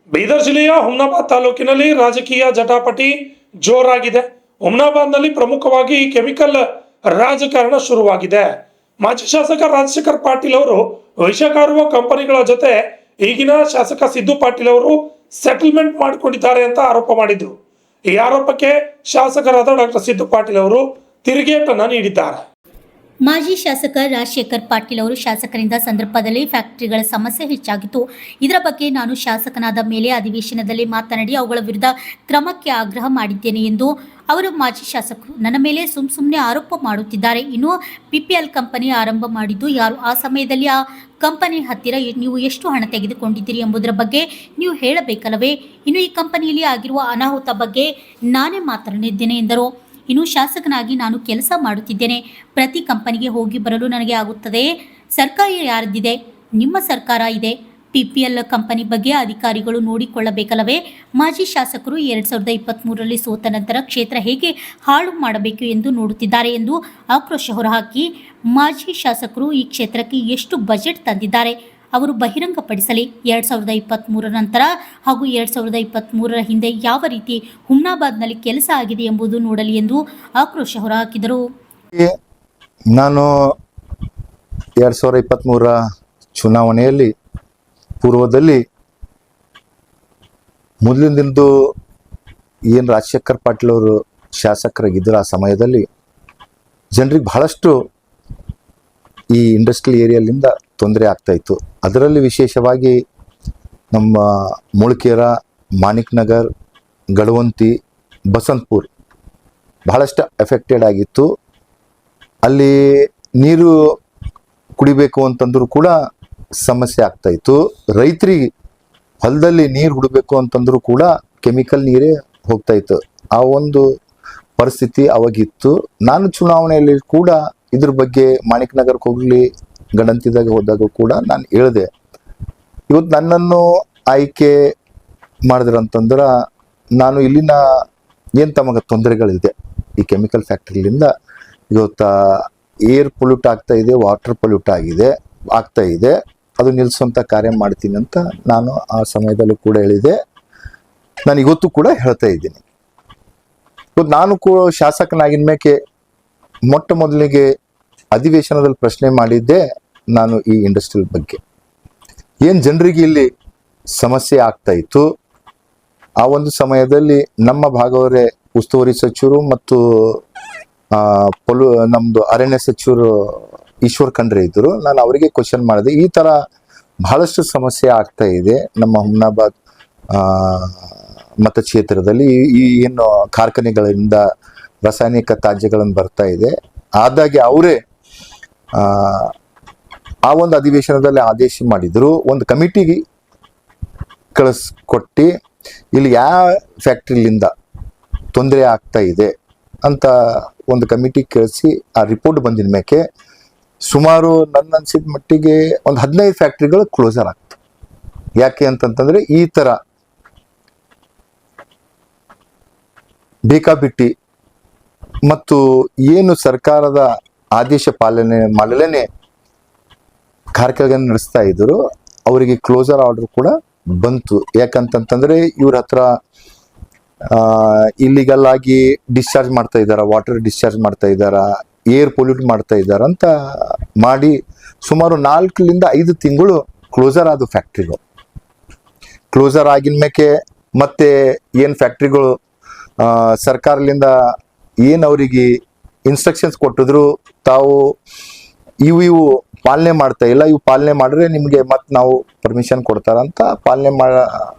ಬೀದರ್ ಜಿಲ್ಲೆಯ ಹುಮ್ನಾಬಾದ್ ತಾಲೂಕಿನಲ್ಲಿ ರಾಜಕೀಯ ಜಟಾಪಟಿ ಜೋರಾಗಿದೆ. ಹುಮ್ನಾಬಾದ್ನಲ್ಲಿ ಪ್ರಮುಖವಾಗಿ ಕೆಮಿಕಲ್ ರಾಜಕಾರಣ ಶುರುವಾಗಿದೆ. ಮಾಜಿ ಶಾಸಕ ರಾಜಶೇಖರ್ ಪಾಟೀಲ್ ಅವರು ವಿಷಕಾರುವ ಕಂಪನಿಗಳ ಜೊತೆ ಈಗಿನ ಶಾಸಕ ಸಿದ್ದು ಪಾಟೀಲ್ ಅವರು ಸೆಟಲ್ಮೆಂಟ್ ಮಾಡಿಕೊಂಡಿದ್ದಾರೆ ಅಂತ ಆರೋಪ ಮಾಡಿದ್ರು. ಈ ಆರೋಪಕ್ಕೆ ಶಾಸಕರಾದ ಡಾಕ್ಟರ್ ಸಿದ್ದು ಪಾಟೀಲ್ ಅವರು ತಿರುಗೇಟನ್ನು ನೀಡಿದ್ದಾರೆ. ಮಾಜಿ ಶಾಸಕ ರಾಜಶೇಖರ್ ಪಾಟೀಲ್ ಅವರು ಶಾಸಕರಿಂದ ಸಂದರ್ಭದಲ್ಲಿ ಫ್ಯಾಕ್ಟರಿಗಳ ಸಮಸ್ಯೆ ಹೆಚ್ಚಾಗಿತ್ತು. ಇದರ ಬಗ್ಗೆ ನಾನು ಶಾಸಕನಾದ ಮೇಲೆ ಅಧಿವೇಶನದಲ್ಲಿ ಮಾತನಾಡಿ ಅವುಗಳ ವಿರುದ್ಧ ಕ್ರಮಕ್ಕೆ ಆಗ್ರಹ ಮಾಡಿದ್ದೇನೆ ಎಂದು ಅವರು ಮಾಜಿ ಶಾಸಕರು ನನ್ನ ಮೇಲೆ ಸುಮ್ಮನೆ ಆರೋಪ ಮಾಡುತ್ತಿದ್ದಾರೆ. ಇನ್ನು PPL ಕಂಪನಿ ಆರಂಭ ಮಾಡಿದ್ದು ಯಾರು? ಆ ಸಮಯದಲ್ಲಿ ಆ ಕಂಪನಿ ಹತ್ತಿರ ನೀವು ಎಷ್ಟು ಹಣ ತೆಗೆದುಕೊಂಡಿದ್ದೀರಿ ಎಂಬುದರ ಬಗ್ಗೆ ನೀವು ಹೇಳಬೇಕಲ್ಲವೇ? ಇನ್ನು ಈ ಕಂಪನಿಯಲ್ಲಿ ಆಗಿರುವ ಅನಾಹುತ ಬಗ್ಗೆ ನಾನೇ ಮಾತನಾಡಿದ್ದೇನೆ ಎಂದರು. ಇನ್ನು ಶಾಸಕನಾಗಿ ನಾನು ಕೆಲಸ ಮಾಡುತ್ತಿದ್ದೇನೆ. ಪ್ರತಿ ಕಂಪನಿಗೆ ಹೋಗಿ ಬರಲು ನನಗೆ ಆಗುತ್ತದೆ. ಸರ್ಕಾರ ಯಾರದಿದೆ? ನಿಮ್ಮ ಸರ್ಕಾರ ಇದೆ. PPL ಕಂಪನಿ ಬಗ್ಗೆ ಅಧಿಕಾರಿಗಳು ನೋಡಿಕೊಳ್ಳಬೇಕಲ್ಲವೇ? ಮಾಜಿ ಶಾಸಕರು 2023ರಲ್ಲಿ ಸೋತ ನಂತರ ಕ್ಷೇತ್ರ ಹೇಗೆ ಹಾಳು ಮಾಡಬೇಕು ಎಂದು ನೋಡುತ್ತಿದ್ದಾರೆ ಎಂದು ಆಕ್ರೋಶ ಹೊರಹಾಕಿ ಮಾಜಿ ಶಾಸಕರು ಈ ಕ್ಷೇತ್ರಕ್ಕೆ ಎಷ್ಟು ಬಜೆಟ್ ತಂದಿದ್ದಾರೆ ಅವರು ಬಹಿರಂಗಪಡಿಸಲಿ. 2023 ನಂತರ ಹಾಗೂ 2023ರ ಹಿಂದೆ ಯಾವ ರೀತಿ ಹುಮ್ನಾಬಾದ್ನಲ್ಲಿ ಕೆಲಸ ಆಗಿದೆ ಎಂಬುದು ನೋಡಲಿ ಎಂದು ಆಕ್ರೋಶ ಹೊರಹಾಕಿದರು. ನಾನು 2023ರ ಚುನಾವಣೆಯಲ್ಲಿ ಪೂರ್ವದಲ್ಲಿ ಮೊದಲಿನ ದಿನದ್ದು ಏನು ರಾಜಶೇಖರ್ ಪಾಟೀಲ್ ಅವರು ಶಾಸಕರಾಗಿದ್ದರು ಆ ಸಮಯದಲ್ಲಿ ಜನರಿಗೆ ಬಹಳಷ್ಟು ಈ ಇಂಡಸ್ಟ್ರಿಯಲ್ ಏರಿಯಾಲಿಂದ ತೊಂದರೆ ಆಗ್ತಾಯಿತ್ತು. ಅದರಲ್ಲಿ ವಿಶೇಷವಾಗಿ ನಮ್ಮ ಮುಳ್ಕೇರ, ಮಾಣಿಕ್ ನಗರ್, ಗಡವಂತಿ, ಬಸಂತಪುರ್ ಬಹಳಷ್ಟು ಎಫೆಕ್ಟೆಡ್ ಆಗಿತ್ತು. ಅಲ್ಲಿ ನೀರು ಕುಡಿಬೇಕು ಅಂತಂದ್ರೂ ಕೂಡ ಸಮಸ್ಯೆ ಆಗ್ತಾಯಿತ್ತು. ರೈತರಿಗೆ ಹೊಲದಲ್ಲಿ ನೀರು ಹುಡಬೇಕು ಅಂತಂದ್ರೂ ಕೂಡ ಕೆಮಿಕಲ್ ನೀರೇ ಹೋಗ್ತಾಯಿತ್ತು. ಆ ಒಂದು ಪರಿಸ್ಥಿತಿ ಅವಾಗಿತ್ತು. ನಾನು ಚುನಾವಣೆಯಲ್ಲಿ ಕೂಡ ಇದ್ರ ಬಗ್ಗೆ ಮಾಣಿಕ್ ನಗರಕ್ಕೆ ಹೋಗಲಿ, ಗಡಂತಿದಾಗ ಹೋದಾಗ ಕೂಡ ನಾನು ಹೇಳಿದೆ. ಇವತ್ತು ನನ್ನನ್ನು ಆಯ್ಕೆ ಮಾಡಿದ್ರಂತಂದ್ರೆ ನಾನು ಇಲ್ಲಿನ ಏನು ತಮಗೆ ತೊಂದರೆಗಳಿದೆ ಈ ಕೆಮಿಕಲ್ ಫ್ಯಾಕ್ಟ್ರಿಲಿಂದ ಇವತ್ತು ಏರ್ ಪೊಲ್ಯೂಟ್ ಆಗ್ತಾ ಇದೆ, ವಾಟರ್ ಪೊಲ್ಯೂಟ್ ಆಗ್ತಾ ಇದೆ. ಅದು ನಿಲ್ಲಿಸುವಂಥ ಕಾರ್ಯ ಮಾಡ್ತೀನಿ ಅಂತ ನಾನು ಆ ಸಮಯದಲ್ಲೂ ಕೂಡ ಹೇಳಿದೆ. ನಾನು ಇವತ್ತು ಕೂಡ ಹೇಳ್ತಾ ಇದ್ದೀನಿ. ಇವತ್ತು ನಾನು ಕೂಡ ಶಾಸಕನಾಗಿನ ಮೇಲೆ ಮೊಟ್ಟ ಮೊದಲಿಗೆ ಅಧಿವೇಶನದಲ್ಲಿ ಪ್ರಶ್ನೆ ಮಾಡಿದ್ದೆ ನಾನು ಈ ಇಂಡಸ್ಟ್ರಿಯಲ್ ಬಗ್ಗೆ. ಏನು ಜನರಿಗೆ ಇಲ್ಲಿ ಸಮಸ್ಯೆ ಆಗ್ತಾ ಇತ್ತು. ಆ ಒಂದು ಸಮಯದಲ್ಲಿ ನಮ್ಮ ಭಾಗವರೇ ಉಸ್ತುವಾರಿ ಸಚಿವರು ಮತ್ತು ನಮ್ಮದು ಅರಣ್ಯ ಸಚಿವರು ಈಶ್ವರ್ ಖಂಡ್ರೆ ಇದ್ದರು. ನಾನು ಅವರಿಗೆ ಕ್ವಶನ್ ಮಾಡಿದೆ, ಈ ಥರ ಬಹಳಷ್ಟು ಸಮಸ್ಯೆ ಆಗ್ತಾ ಇದೆ ನಮ್ಮ ಹುಮ್ನಾಬಾದ್ ಮತಕ್ಷೇತ್ರದಲ್ಲಿ. ಈ ಏನು ಕಾರ್ಖಾನೆಗಳಿಂದ ರಾಸಾಯನಿಕ ತ್ಯಾಜ್ಯಗಳನ್ನು ಬರ್ತಾ ಇದೆ. ಆದಾಗೆ ಅವರೇ ಆ ಒಂದು ಅಧಿವೇಶನದಲ್ಲಿ ಆದೇಶ ಮಾಡಿದ್ರು, ಒಂದು ಕಮಿಟಿಗೆ ಕಳಿಸ್ಕೊಟ್ಟು ಇಲ್ಲಿ ಯಾವ ಫ್ಯಾಕ್ಟ್ರಿಲಿಂದ ತೊಂದರೆ ಆಗ್ತಾ ಇದೆ ಅಂತ ಒಂದು ಕಮಿಟಿ ಕಳಿಸಿ ಆ ರಿಪೋರ್ಟ್ ಬಂದಿದ ಮೇಲೆ ಸುಮಾರು ನನ್ನ ಅನ್ಸಿದ ಮಟ್ಟಿಗೆ ಒಂದು 15 ಫ್ಯಾಕ್ಟ್ರಿಗಳು ಕ್ಲೋಸರ್ ಆಗ್ತವೆ. ಯಾಕೆ ಅಂತಂತಂದರೆ ಈ ಥರ ಬೇಕಾಬಿಟ್ಟಿ ಮತ್ತು ಏನು ಸರ್ಕಾರದ ಆದೇಶ ಪಾಲನೆ ಮಾಡಲೇ ಕಾರ್ಖಾನೆಗಳನ್ನು ನಡೆಸ್ತಾ ಇದ್ದರು. ಅವರಿಗೆ ಕ್ಲೋಸರ್ ಆರ್ಡರ್ ಕೂಡ ಬಂತು. ಯಾಕಂತಂತಂದರೆ ಇವ್ರ ಹತ್ರ ಇಲ್ಲಿಗಲ್ ಆಗಿ ಡಿಸ್ಚಾರ್ಜ್ ಮಾಡ್ತಾ ಇದ್ದಾರ, ವಾಟರ್ ಡಿಸ್ಚಾರ್ಜ್ ಮಾಡ್ತಾ ಇದ್ದಾರ, ಏರ್ ಪೊಲ್ಯೂಟ್ ಮಾಡ್ತಾ ಇದ್ದಾರೆ ಅಂತ ಮಾಡಿ ಸುಮಾರು 4ರಿಂದ 5 ತಿಂಗಳು ಕ್ಲೋಸರ್ ಆದ ಫ್ಯಾಕ್ಟ್ರಿಗಳು. ಕ್ಲೋಸರ್ ಆಗಿನ ಮೇಲೆ ಮತ್ತೆ ಏನು ಫ್ಯಾಕ್ಟ್ರಿಗಳು ಸರ್ಕಾರದಿಂದ ಏನು ಅವರಿಗೆ ಇನ್ಸ್ಟ್ರಕ್ಷನ್ಸ್ ಕೊಟ್ಟಿದ್ರು, ತಾವು ಇವು ಪಾಲನೆ ಮಾಡ್ತಾ ಇಲ್ಲ, ಇವು ಪಾಲನೆ ಮಾಡಿದ್ರೆ ನಿಮಗೆ ಮತ್ತೆ ನಾವು ಪರ್ಮಿಷನ್ ಕೊಡ್ತಾರಂತ ಪಾಲನೆ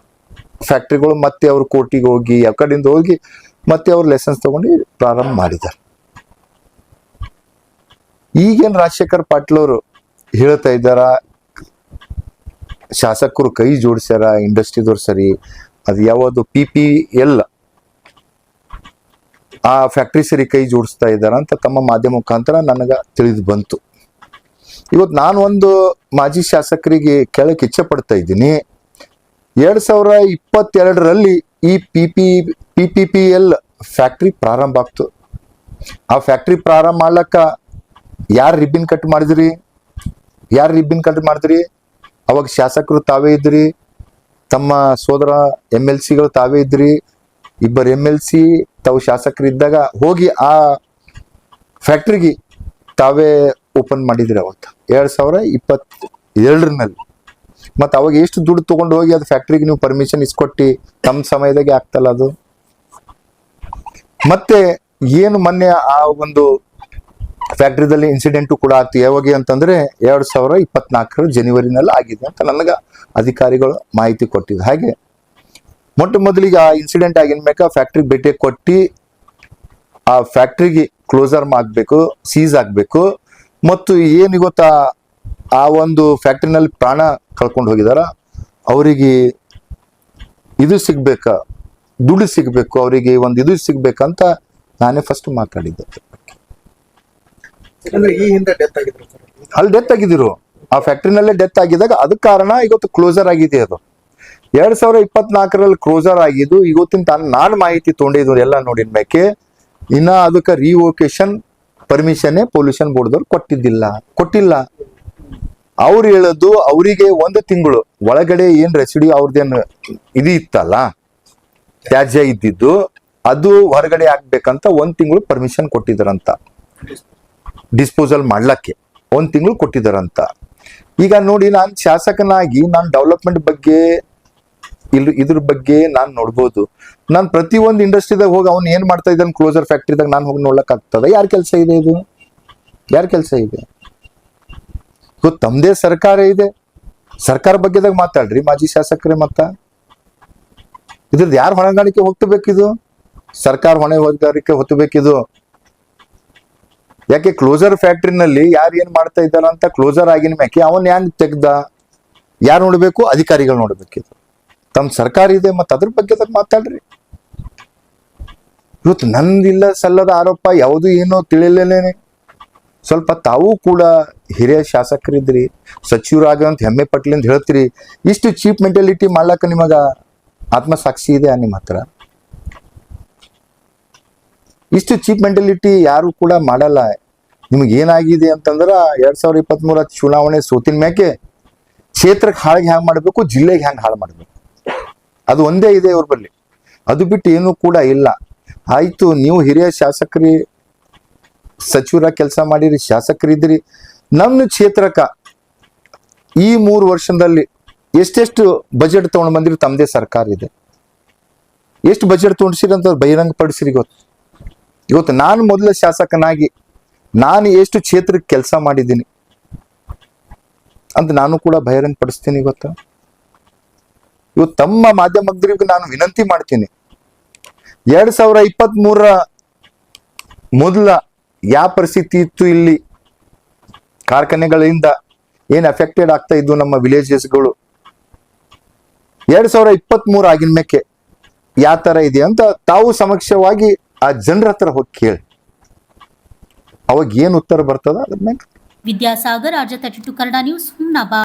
ಫ್ಯಾಕ್ಟ್ರಿಗಳು ಮತ್ತೆ ಅವರು ಕೋರ್ಟಿಗೆ ಹೋಗಿ ಯಾವ ಕಡೆಯಿಂದ ಹೋಗಿ ಮತ್ತೆ ಅವ್ರು ಲೈಸೆನ್ಸ್ ತಗೊಂಡು ಪ್ರಾರಂಭ ಮಾಡಿದ್ದಾರೆ. ಈಗೇನು ರಾಜಶೇಖರ್ ಪಾಟೀಲ್ ಅವರು ಹೇಳ್ತಾ ಇದ್ದಾರ, ಶಾಸಕರು ಕೈ ಜೋಡಿಸ್ಯಾರ ಇಂಡಸ್ಟ್ರಿದವ್ರು ಸರಿ, ಅದು ಯಾವುದು PPL ಆ ಫ್ಯಾಕ್ಟ್ರಿ ಸರಿ ಕೈ ಜೋಡಿಸ್ತಾ ಇದ್ದಾರ ಅಂತ ತಮ್ಮ ಮಾಧ್ಯಮ ಮುಖಾಂತರ ನನಗೆ ತಿಳಿದು ಬಂತು. ಇವತ್ತು ನಾನು ಒಂದು ಮಾಜಿ ಶಾಸಕರಿಗೆ ಕೇಳಕ್ಕೆ ಇಚ್ಛೆ ಪಡ್ತಾ ಇದ್ದೀನಿ. 2022ರಲ್ಲಿ ಈ PPL ಫ್ಯಾಕ್ಟ್ರಿ ಪ್ರಾರಂಭ ಆಗ್ತು. ಆ ಫ್ಯಾಕ್ಟ್ರಿ ಪ್ರಾರಂಭ ಮಾಡ್ಲಕ್ಕ ಯಾರು ರಿಬ್ಬಿನ್ ಕಟ್ ಮಾಡಿದ್ರಿ? ಅವಾಗ ಶಾಸಕರು ತಾವೇ ಇದ್ರಿ. ತಮ್ಮ ಸೋದರ MLCಗಳು ತಾವೇ ಇದ್ರಿ, ಇಬ್ಬರು MLC ತಾವು ಶಾಸಕರಿದ್ದಾಗ ಹೋಗಿ ಆ ಫ್ಯಾಕ್ಟ್ರಿಗೆ ತಾವೇ ಓಪನ್ ಮಾಡಿದ್ರಿ ಅವತ್ತು 2022ರಲ್ಲಿ. ಮತ್ತು ಅವಾಗ ಎಷ್ಟು ದುಡ್ಡು ತಗೊಂಡು ಹೋಗಿ ಅದು ಫ್ಯಾಕ್ಟ್ರಿಗೆ ನೀವು ಪರ್ಮಿಷನ್ ಇಸ್ಕೊಟ್ಟು ತಮ್ಮ ಸಮಯದಾಗೆ ಆಗ್ತಲ್ಲ ಅದು. ಮತ್ತೆ ಏನು ಮೊನ್ನೆ ಆ ಒಂದು ಫ್ಯಾಕ್ಟ್ರಿದಲ್ಲಿ ಇನ್ಸಿಡೆಂಟು ಕೂಡ ಆಗ್ತಿ ಯಾವಾಗ ಅಂತಂದ್ರೆ 2024 ಜನವರಿನಲ್ಲಿ ಆಗಿದೆ ಅಂತ ನನಗೆ ಅಧಿಕಾರಿಗಳು ಮಾಹಿತಿ ಕೊಟ್ಟಿದ್ದು. ಹಾಗೆ ಮೊಟ್ಟ ಮೊದಲಿಗೆ ಆ ಇನ್ಸಿಡೆಂಟ್ ಆಗಿನ ಮ್ಯಾಕ ಫ್ಯಾಕ್ಟ್ರಿಗೆ ಭೇಟಿ ಕೊಟ್ಟು ಆ ಫ್ಯಾಕ್ಟ್ರಿಗೆ ಕ್ಲೋಸರ್ ಆಗಬೇಕು, ಸೀಸ್ ಆಗಬೇಕು. ಮತ್ತು ಏನು ಗೊತ್ತಾ, ಆ ಒಂದು ಫ್ಯಾಕ್ಟ್ರಿನಲ್ಲಿ ಪ್ರಾಣ ಕಳ್ಕೊಂಡು ಹೋಗಿದಾರ, ಅವರಿಗೆ ಇದು ಸಿಗ್ಬೇಕ, ದುಡ್ಡು ಸಿಗ್ಬೇಕು, ಅವರಿಗೆ ಒಂದು ಇದು ಸಿಗ್ಬೇಕಂತ ನಾನೇ ಫಸ್ಟ್ ಮಾತಾಡಿದ್ದೆ. ಈ ಹಿಂದೆ ಡೆತ್ ಆಗಿದ್ರು ಸರ್. ಅಲ್ಲಿ ಡೆತ್ ಆಗಿದ್ರು, ಆ ಫ್ಯಾಕ್ಟ್ರಿನಲ್ಲೇ ಡೆತ್ ಆಗಿದ್ದಾಗ ಅದಕ್ಕೆ ಕಾರಣ ಇವತ್ತು ಕ್ಲೋಸರ್ ಆಗಿದೆ. ಅದು 2024ರಲ್ಲಿ ಕ್ಲೋಸರ್ ಆಗಿದ್ದು. ಇವತ್ತಿನ ನಾನು ಮಾಹಿತಿ ತೊಗೊಂಡಿದ್ದು ಎಲ್ಲ ನೋಡಿದ ಮ್ಯಾಕೆ ಇನ್ನ ಅದಕ್ಕೆ ರಿವೋಕೇಶನ್ ಪರ್ಮಿಷನ್ ಪೊಲ್ಯೂಷನ್ ಬೋರ್ಡ್ದವ್ರು ಕೊಟ್ಟಿಲ್ಲ. ಅವ್ರು ಹೇಳೋದು ಅವರಿಗೆ 1 ತಿಂಗಳು ಒಳಗಡೆ ಏನ್ ರೆಸಿಡಿ ಅವ್ರದ್ದೇನು ಇದು ಇತ್ತಲ್ಲ ತ್ಯಾಜ್ಯ ಇದ್ದಿದ್ದು ಅದು ಹೊರಗಡೆ ಆಗ್ಬೇಕಂತ 1 ತಿಂಗಳು ಪರ್ಮಿಷನ್ ಕೊಟ್ಟಿದ್ದಾರಂತ, ಡಿಸ್ಪೋಸಲ್ ಮಾಡ್ಲಕ್ಕೆ 1 ತಿಂಗಳು ಕೊಟ್ಟಿದ್ದಾರಂತ. ಈಗ ನೋಡಿ, ನಾನು ಶಾಸಕನಾಗಿ ನಾನು ಡೆವಲಪ್ಮೆಂಟ್ ಬಗ್ಗೆ ಇದ್ರ ಬಗ್ಗೆ ನಾನು ನೋಡ್ಬೋದು. ನಾನು ಪ್ರತಿಯೊಂದು ಇಂಡಸ್ಟ್ರಿದಾಗ ಹೋಗಿ ಅವ್ನು ಏನ್ ಮಾಡ್ತಾ ಇದ್ದಾನೆ ಕ್ಲೋಸರ್ ಫ್ಯಾಕ್ಟ್ರಿದಾಗ ನಾನು ಹೋಗಿ ನೋಡ್ಲಕ್ ಆಗ್ತದ? ಯಾರ ಕೆಲಸ ಇದೆ ಇದು? ಯಾರ ಕೆಲಸ ಇದೆ? ಇವತ್ತು ತಮ್ಮದೇ ಸರ್ಕಾರ ಇದೆ, ಸರ್ಕಾರ ಬಗ್ಗೆದಾಗ ಮಾತಾಡ್ರಿ ಮಾಜಿ ಶಾಸಕರೇ. ಮತ್ತ ಇದ್ರದ್ದು ಯಾರು ಹೊಣೆಗಾರಿಕೆ ಹೊತ್ತಬೇಕಿದು? ಸರ್ಕಾರ ಹೊಣೆಗಾರಿಕೆ ಹೊತ್ತಬೇಕಿದು. ಯಾಕೆ ಕ್ಲೋಸರ್ ಫ್ಯಾಕ್ಟ್ರಿನಲ್ಲಿ ಯಾರು ಏನ್ ಮಾಡ್ತಾ ಇದ್ದಾರ ಅಂತ ಕ್ಲೋಸರ್ ಆಗಿನ ಮ್ಯಾಕೆ ಅವನ್ ಹೆಂಗ್ ತೆಗ್ದ ಯಾರು ನೋಡ್ಬೇಕು? ಅಧಿಕಾರಿಗಳು ನೋಡ್ಬೇಕಿದು. ತಮ್ಮ ಸರ್ಕಾರ ಇದೆ, ಮತ್ತೆ ಅದ್ರ ಬಗ್ಗೆ ಮಾತಾಡ್ರಿ. ಇವತ್ತು ನಂದಿಲ್ಲ ಸಲ್ಲದ ಆರೋಪ ಯಾವುದು ಏನೋ ತಿಳಿಯಲೇನೆ. ಸ್ವಲ್ಪ ತಾವು ಕೂಡ ಹಿರಿಯ ಶಾಸಕರಿದ್ರಿ, ಸಚಿವರಾಗಂತ ಹೆಮ್ಮೆ ಪಟ್ಲಿ ಅಂತ ಹೇಳ್ತೀರಿ. ಇಷ್ಟು ಚೀಪ್ ಮೆಂಟಾಲಿಟಿ ಮಾಡ್ಲಕ್ಕ ನಿಮಗ ಆತ್ಮಸಾಕ್ಷಿ ಇದೆ ನಿಮ್ಮ ಹತ್ರ? ಇಷ್ಟು ಚೀಪ್ ಮೆಂಟಾಲಿಟಿ ಯಾರು ಕೂಡ ಮಾಡಲ್ಲ. ನಿಮ್ಗೆ ಏನಾಗಿದೆ ಅಂತಂದ್ರ 2023 ಚುನಾವಣೆ ಸೋತಿನ ಮ್ಯಾಕೆ ಕ್ಷೇತ್ರಕ್ಕೆ ಹಾಳಿಗೆ ಹ್ಯಾಂಗ್ ಮಾಡ್ಬೇಕು, ಜಿಲ್ಲೆಗೆ ಹ್ಯಾಂಗ್ ಹಾಳು ಮಾಡ್ಬೇಕು, ಅದು ಒಂದೇ ಇದೆ ಅವ್ರ ಬಳಿ. ಅದು ಬಿಟ್ಟು ಏನು ಕೂಡ ಇಲ್ಲ. ಆಯ್ತು, ನೀವು ಹಿರಿಯ ಶಾಸಕರಿ, ಸಚಿವರ ಕೆಲಸ ಮಾಡಿರಿ, ಶಾಸಕರಿದ್ರಿ. ನಮ್ಮ ಕ್ಷೇತ್ರಕ್ಕ ಈ 3 ವರ್ಷದಲ್ಲಿ ಎಷ್ಟೆಷ್ಟು ಬಜೆಟ್ ತಗೊಂಡ್ ಬಂದಿರಿ? ತಮ್ಮದೇ ಸರ್ಕಾರ ಇದೆ, ಎಷ್ಟು ಬಜೆಟ್ ತಗೊಂಡ್ಸಿರಿ ಅಂತ ಬಹಿರಂಗ ಪಡಿಸಿರಿ. ಇವತ್ತು ನಾನು ಮೊದಲ ಶಾಸಕನಾಗಿ ನಾನು ಎಷ್ಟು ಕ್ಷೇತ್ರಕ್ಕೆ ಕೆಲಸ ಮಾಡಿದ್ದೀನಿ ಅಂತ ನಾನು ಕೂಡ ಬಹಿರಂಗ ಪಡಿಸ್ತೀನಿ. ಇವತ್ತು ತಮ್ಮ ಮಾಧ್ಯಮದವರಿಗೆ ನಾನು ವಿನಂತಿ ಮಾಡ್ತೀನಿ, 2023 ಮೊದಲ ಯಾವ ಪರಿಸ್ಥಿತಿ ಇತ್ತು, ಇಲ್ಲಿ ಕಾರ್ಖಾನೆಗಳಿಂದ ಏನ್ ಅಫೆಕ್ಟೆಡ್ ಆಗ್ತಾ ಇದ್ವು ನಮ್ಮ ವಿಲೇಜಸ್ಗಳು, 2023 ಆಗಿನ ಮೇಕೆ ಯಾವ ತರ ಇದೆ ಅಂತ ತಾವು ಸಮಕ್ಷವಾಗಿ ಆ ಜನರ ಹತ್ರ ಹೋಗಿ ಕೇಳಿ, ಅವಾಗ ಏನ್ ಉತ್ತರ ಬರ್ತದ ಅದ್ರ ಮೇಲೆ. Vidyasagar, RJ32 Kannada news, Humnabad.